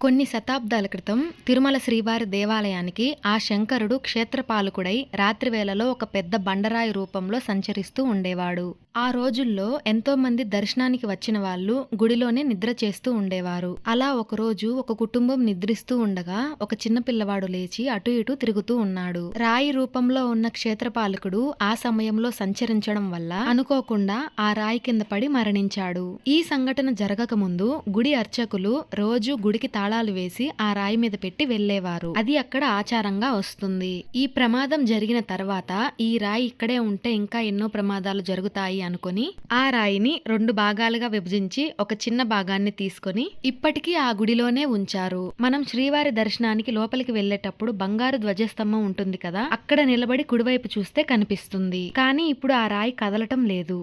కొన్ని శతాబ్దాల క్రితం తిరుమల శ్రీవారి దేవాలయానికి ఆ శంకరుడు క్షేత్రపాలకుడై రాత్రివేళలో ఒక పెద్ద బండరాయి రూపంలో సంచరిస్తూ ఉండేవాడు. ఆ రోజుల్లో ఎంతో మంది దర్శనానికి వచ్చిన వాళ్ళు గుడిలోనే నిద్ర చేస్తూ ఉండేవారు. అలా ఒకరోజు ఒక కుటుంబం నిద్రిస్తూ ఉండగా ఒక చిన్న పిల్లవాడు లేచి అటు ఇటు తిరుగుతూ ఉన్నాడు. రాయి రూపంలో ఉన్న క్షేత్రపాలకుడు ఆ సమయంలో సంచరించడం వల్ల అనుకోకుండా ఆ రాయి కింద పడి మరణించాడు. ఈ సంఘటన జరగక ముందు గుడి అర్చకులు రోజు గుడికి తాళాలు వేసి ఆ రాయి మీద పెట్టి వెళ్లేవారు. అది అక్కడ ఆచారంగా వస్తుంది. ఈ ప్రమాదం జరిగిన తర్వాత ఈ రాయి ఇక్కడే ఉంటే ఇంకా ఎన్నో ప్రమాదాలు జరుగుతాయి అనుకుని ఆ రాయిని 2 భాగాలుగా విభజించి ఒక చిన్న భాగాన్ని తీసుకొని ఇప్పటికీ ఆ గుడిలోనే ఉంచారు. మనం శ్రీవారి దర్శనానికి లోపలికి వెళ్లేటప్పుడు బంగారు ధ్వజస్తంభం ఉంటుంది కదా, అక్కడ నిలబడి కుడివైపు చూస్తే కనిపిస్తుంది. కానీ ఇప్పుడు ఆ రాయి కదలటం లేదు.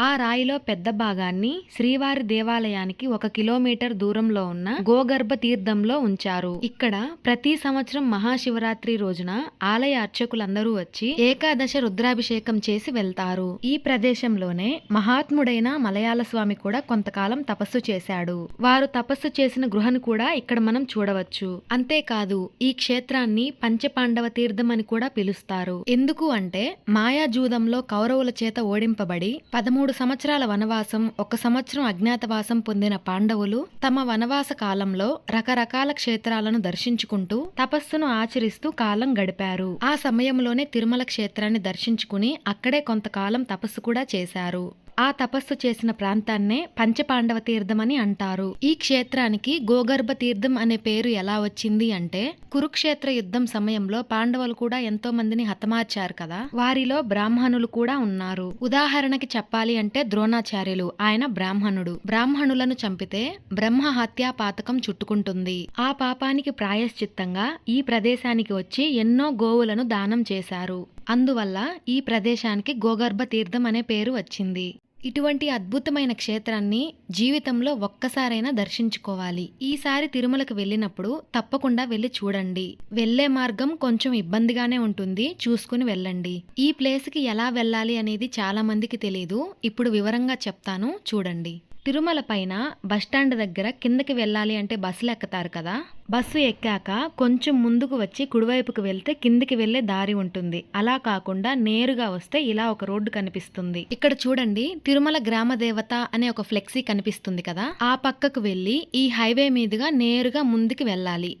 ఆ రాయిలో పెద్ద భాగాన్ని శ్రీవారి దేవాలయానికి 1 కిలోమీటర్ దూరంలో ఉన్న గోగర్భ తీర్థంలో ఉంచారు. ఇక్కడ ప్రతి సంవత్సరం మహాశివరాత్రి రోజున ఆలయ అర్చకులందరూ వచ్చి ఏకాదశ రుద్రాభిషేకం చేసి వెళ్తారు. ఈ ప్రదేశంలోనే మహాత్ముడైన మలయాళ స్వామి కూడా కొంతకాలం తపస్సు చేశాడు. వారు తపస్సు చేసిన గృహను కూడా ఇక్కడ మనం చూడవచ్చు. అంతేకాదు ఈ క్షేత్రాన్ని పంచపాండవ తీర్థం అని కూడా పిలుస్తారు. ఎందుకు అంటే మాయాజూదంలో కౌరవుల చేత ఓడింపబడి 13 సంవత్సరాల వనవాసం, 1 సంవత్సరం అజ్ఞాతవాసం పొందిన పాండవులు తమ వనవాస కాలంలో రకరకాల క్షేత్రాలను దర్శించుకుంటూ తపస్సును ఆచరిస్తూ కాలం గడిపారు. ఆ సమయంలోనే తిరుమల క్షేత్రాన్ని దర్శించుకుని అక్కడే కొంతకాలం తపస్సు కూడా చేశారు. ఆ తపస్సు చేసిన ప్రాంతాన్నే పంచపాండవ తీర్థం అని అంటారు. ఈ క్షేత్రానికి గోగర్భ తీర్థం అనే పేరు ఎలా వచ్చింది అంటే కురుక్షేత్ర యుద్ధం సమయంలో పాండవులు కూడా ఎంతో మందిని హతమార్చారు కదా, వారిలో బ్రాహ్మణులు కూడా ఉన్నారు. ఉదాహరణకి చెప్పాలి అంటే ద్రోణాచార్యులు, ఆయన బ్రాహ్మణుడు. బ్రాహ్మణులను చంపితే బ్రహ్మ హత్యా పాతకం చుట్టుకుంటుంది. ఆ పాపానికి ప్రాయశ్చిత్తంగా ఈ ప్రదేశానికి వచ్చి ఎన్నో గోవులను దానం చేశారు. అందువల్ల ఈ ప్రదేశానికి గోగర్భ తీర్థం అనే పేరు వచ్చింది. ఇటువంటి అద్భుతమైన క్షేత్రాన్ని జీవితంలో ఒక్కసారైనా దర్శించుకోవాలి. ఈసారి తిరుమలకు వెళ్ళినప్పుడు తప్పకుండా వెళ్ళి చూడండి. వెళ్లే మార్గం కొంచెం ఇబ్బందిగానే ఉంటుంది, చూసుకుని వెళ్ళండి. ఈ ప్లేస్కి ఎలా వెళ్ళాలి అనేది చాలా మందికి తెలీదు. ఇప్పుడు వివరంగా చెప్తాను, చూడండి. తిరుమల పైన బస్టాండ్ దగ్గర కిందకి వెళ్ళాలి అంటే బస్సులు ఎక్కుతారు కదా, బస్సు ఎక్కాక కొంచెం ముందుకు వచ్చి కుడివైపుకు వెళ్తే కిందికి వెళ్లే దారి ఉంటుంది. అలా కాకుండా నేరుగా వస్తే ఇలా ఒక రోడ్డు కనిపిస్తుంది. ఇక్కడ చూడండి, తిరుమల గ్రామ దేవత అనే ఒక ఫ్లెక్సీ కనిపిస్తుంది కదా, ఆ పక్కకు వెళ్లి ఈ హైవే మీదుగా నేరుగా ముందుకు వెళ్ళాలి.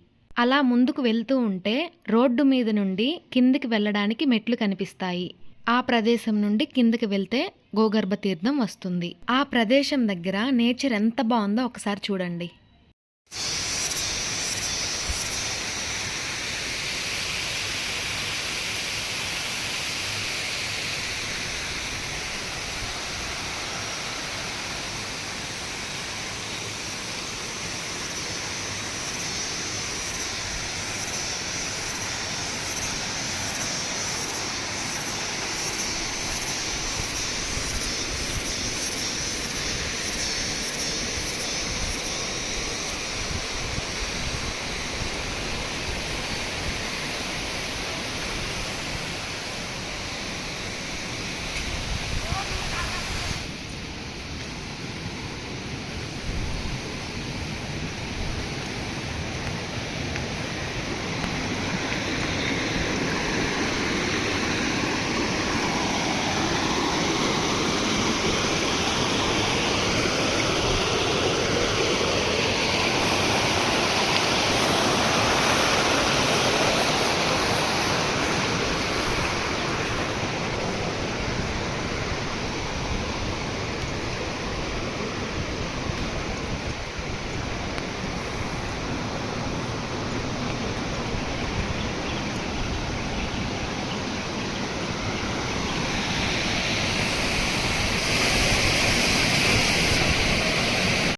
అలా ముందుకు వెళ్తూ ఉంటే రోడ్డు మీద నుండి కిందికి వెళ్ళడానికి మెట్లు కనిపిస్తాయి. ఆ ప్రదేశం నుండి కిందకి వెళ్తే గోగర్భ తీర్థం వస్తుంది. ఆ ప్రదేశం దగ్గర నేచర్ ఎంత బాగుందో ఒకసారి చూడండి.